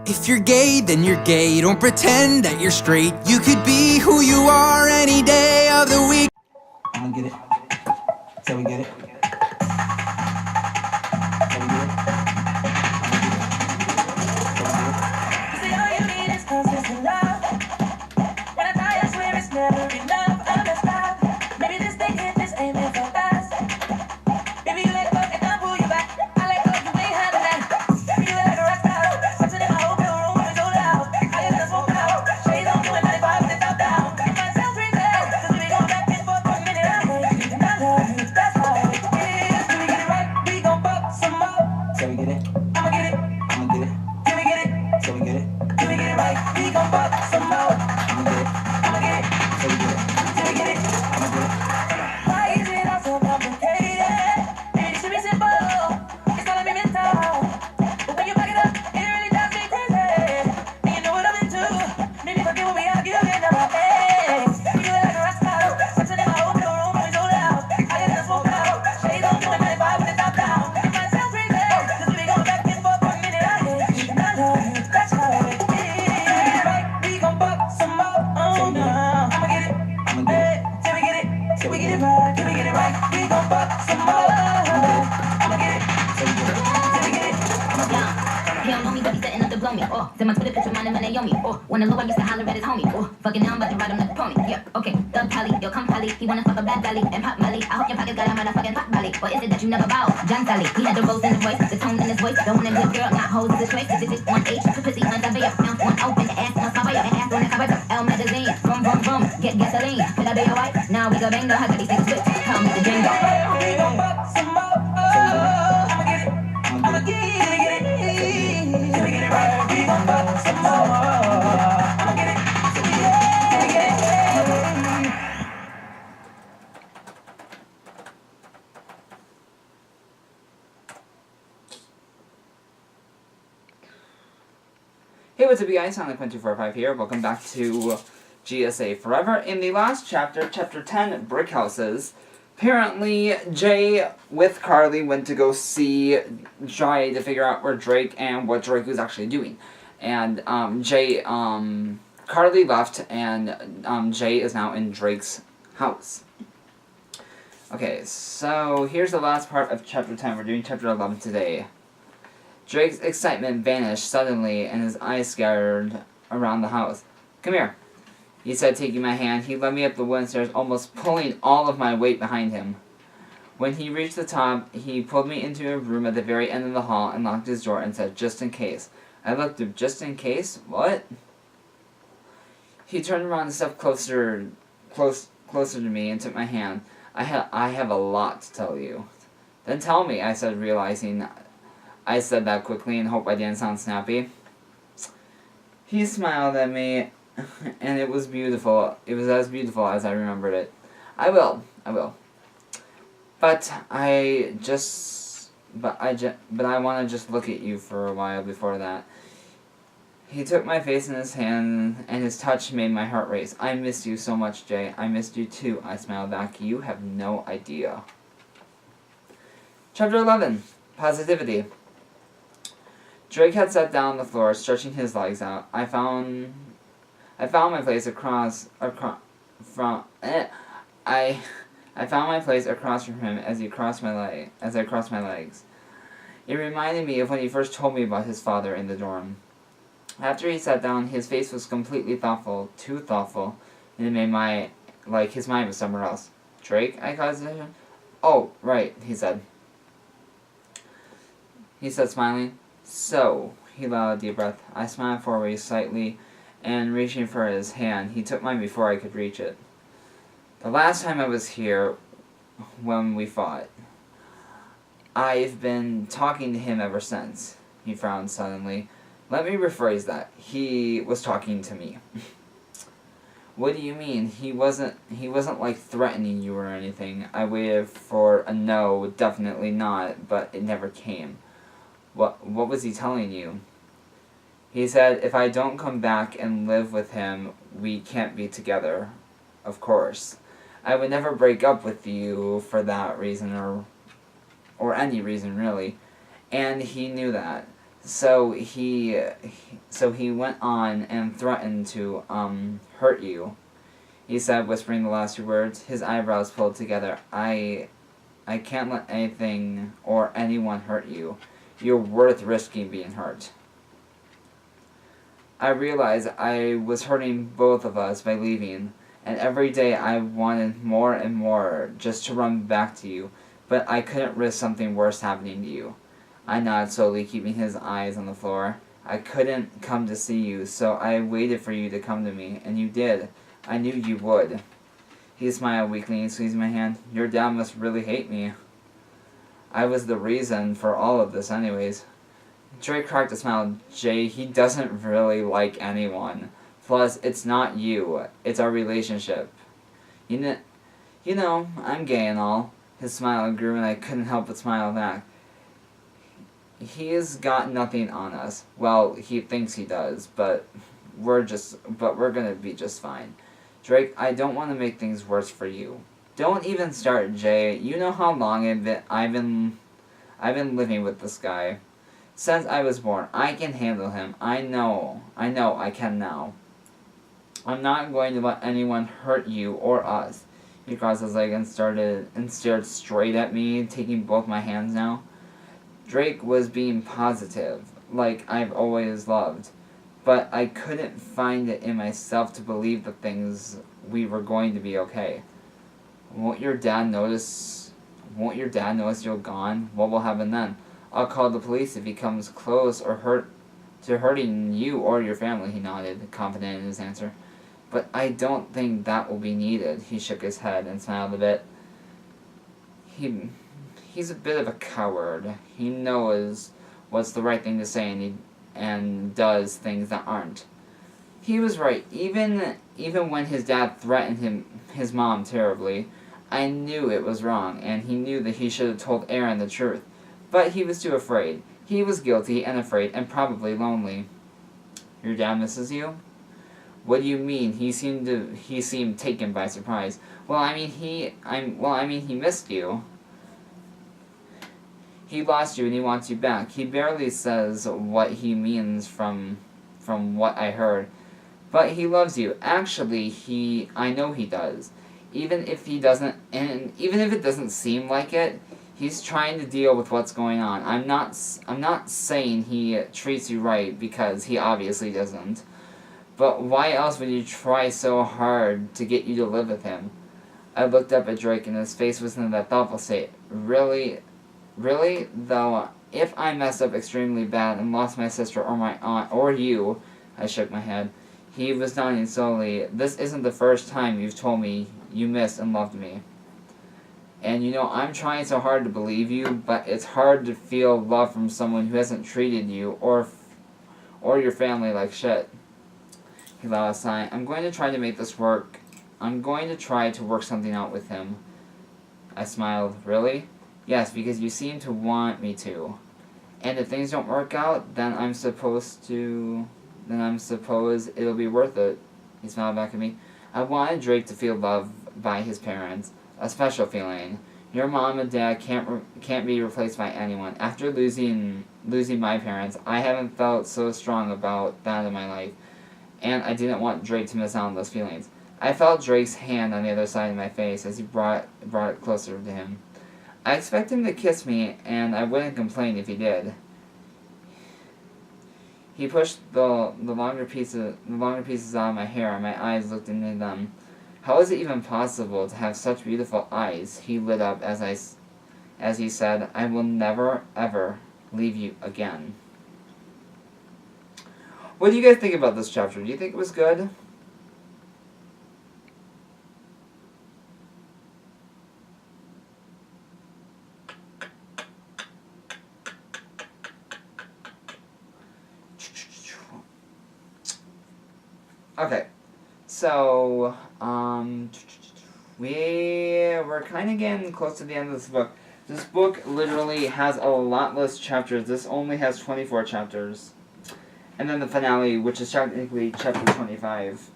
If you're gay, then you're gay. Don't pretend that you're straight. You could be who you are any day of the week. I'm gonna get it. Till we get it. See, all you need is consistent love. When I die, I swear it's never enough. I'm gonna stop. Maybe this thing hit, this ain't meant for us. Baby, you let go and I'll pull you back. I let go, you ain't handle that. Baby, you like a rock star. Watching in my hotel room, it's so loud. I get to smoke out. Shades on, doing 95 with the top down. It might sound crazy, cause we go back and forth for a minute. I know you and I love you, that's how it is. Till we get it right, we gon' fuck some more. Till we get it. I'ma get it. I'm gonna get it. Till we get it. Till we get it. Till we get it right, we gon' fuck some more. I'm gonna get it. I'ma get it. Till we get it. Till we get it. I'm gonna get it. Why is it all so complicated? Maybe it should be simple. It's gotta be mental. But when you back it up, it really drives me crazy. And you know what I'm into. Maybe forget what we argue and never end. You like a rock star. Watching in my hotel room, it's so loud. I get to smoke out. Shades on, doing 95 with the top down. It might sound crazy, cause we go back and forth for a minute. I hate you and I love you. That's how it is. Right, we gon' fuck some more. Oh no, I'ma get it. I'm gonna get it. Till we get it, till we get it right, till we get it right, we gon' fuck some more. I'ma get it, Till we get it. till we get it. He don't know me, but he setting up to blow me. Oh, send my Twitter picture, mine and Naomi. Oh, wanna low, I used to holler at his homie. Oh, fucking now I'm about to ride him like a pony. Yeah, okay, Doug Pally, yo, come Pally. He wanna fuck a bad valley and pop Molly. I hope your pockets got a motherfucking pot belly. Or is it that you never bow? John Sally, he had the rose in his voice, the tone in his voice. Don't want a good girl, not hoes, is a choice. 1H, two pussy, one W, mouth one open, ass one cover, and ass on the cover. L magazine, vroom, vroom, vroom, get gasoline. Could I be your wife? Now we go bang, no, how could these niggas switch? Call me the Django. We gon' fuck some more. I'ma get it, I'ma get it, till we get it, till we get it right. We gon' fuck some more. I'ma get it, till we get it, till we get it. Hey, what's up, you guys? Sonic1245 here. Welcome back to GSA Forever. In the last chapter, Chapter 10, Brick Houses, apparently Jay with Carly went to go see Jai to figure out where Drake and what Drake was actually doing. And Carly left, and Jay is now in Drake's house. Okay, so here's the last part of Chapter 10. We're doing Chapter 11 today. Drake's excitement vanished suddenly, and his eyes scattered around the house. Come here, he said, taking my hand. He led me up the wooden stairs, almost pulling all of my weight behind him. When he reached the top, he pulled me into a room at the very end of the hall and locked his door and said, "Just in case." I looked up. Just in case? What? He turned around and stepped closer to me and took my hand. I have a lot to tell you. Then tell me, I said, realizing I said that quickly and hope I didn't sound snappy. He smiled at me, and it was beautiful. It was as beautiful as I remembered it. I will. But I want to just look at you for a while before that. He took my face in his hand, and his touch made my heart race. I missed you so much, Jay. I missed you too, I smiled back. You have no idea. Chapter 11, Positivity. Drake had sat down on the floor, stretching his legs out. I found my place across from him as I crossed my legs. It reminded me of when he first told me about his father in the dorm. After he sat down, his face was completely thoughtful, too thoughtful, and it made his mind was somewhere else. Drake, I caused him. Oh, right, he said. He said, smiling. So, he let out a deep breath. I smiled forward slightly, and reaching for his hand, he took mine before I could reach it. The last time I was here, when we fought, I've been talking to him ever since. He frowned suddenly. Let me rephrase that. He was talking to me. What do you mean? He wasn't like threatening you or anything. I waited for a no, definitely not, but it never came. What was he telling you? He said, if I don't come back and live with him, we can't be together. Of course. I would never break up with you for that reason or any reason, really. And he knew that. So he went on and threatened to hurt you. He said, whispering the last 2 words, his eyebrows pulled together. I can't let anything or anyone hurt you. You're worth risking being hurt. I realized I was hurting both of us by leaving, and every day I wanted more and more just to run back to you, but I couldn't risk something worse happening to you. I nodded slowly, keeping his eyes on the floor. I couldn't come to see you, so I waited for you to come to me, and you did. I knew you would. He smiled weakly and squeezed my hand. Your dad must really hate me. I was the reason for all of this anyways. Drake cracked a smile. Jay, he doesn't really like anyone. Plus, it's not you. It's our relationship. You know, I'm gay and all. His smile grew and I couldn't help but smile back. He's got nothing on us. Well, he thinks he does, but we're gonna be just fine. Drake, I don't want to make things worse for you. Don't even start, Jay. You know how long I've been living with this guy. Since I was born, I can handle him. I know I can now. I'm not going to let anyone hurt you or us. He crossed his leg and stared straight at me, taking both my hands now. Drake was being positive, like I've always loved, but I couldn't find it in myself to believe that things we were going to be okay. Won't your dad notice you're gone? What will happen then? I'll call the police if he comes close or hurting you or your family, he nodded, confident in his answer. But I don't think that will be needed. He shook his head and smiled a bit. He's a bit of a coward. He knows what's the right thing to say and does things that aren't. He was right. Even when his dad threatened his mom terribly, I knew it was wrong, and he knew that he should have told Aaron the truth. But he was too afraid. He was guilty and afraid and probably lonely. Your dad misses you? What do you mean? He seemed taken by surprise. Well, I mean he missed you. He lost you and he wants you back. He barely says what he means from what I heard. But he loves you. Actually, I know he does. Even if it doesn't seem like it, he's trying to deal with what's going on. I'm not saying he treats you right, because he obviously doesn't. But why else would you try so hard to get you to live with him? I looked up at Drake and his face was in that thoughtful state. Really? Though, if I messed up extremely bad and lost my sister or my aunt or you, I shook my head. He was nodding slowly. This isn't the first time you've told me you missed and loved me. And I'm trying so hard to believe you, but it's hard to feel love from someone who hasn't treated you or your family like shit. He let out a sigh. I'm going to try to make this work. I'm going to try to work something out with him. I smiled. Really? Yes, because you seem to want me to. And if things don't work out, then I suppose it'll be worth it. He smiled back at me. I wanted Drake to feel loved by his parents. A special feeling. Your mom and dad can't be replaced by anyone. After losing my parents, I haven't felt so strong about that in my life. And I didn't want Drake to miss out on those feelings. I felt Drake's hand on the other side of my face as he brought it closer to him. I expect him to kiss me, and I wouldn't complain if he did. He pushed the longer pieces out of my hair, and my eyes looked into them. How is it even possible to have such beautiful eyes? He lit up as he said, I will never, ever leave you again. What do you guys think about this chapter? Do you think it was good? Okay, so, we're kind of getting close to the end of this book. This book literally has a lot less chapters. This only has 24 chapters. And then the finale, which is technically chapter 25.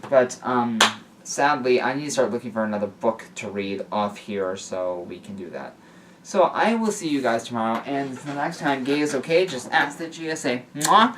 But, sadly, I need to start looking for another book to read off here so we can do that. So I will see you guys tomorrow, and the next time gay is okay, just ask the GSA. Mwah!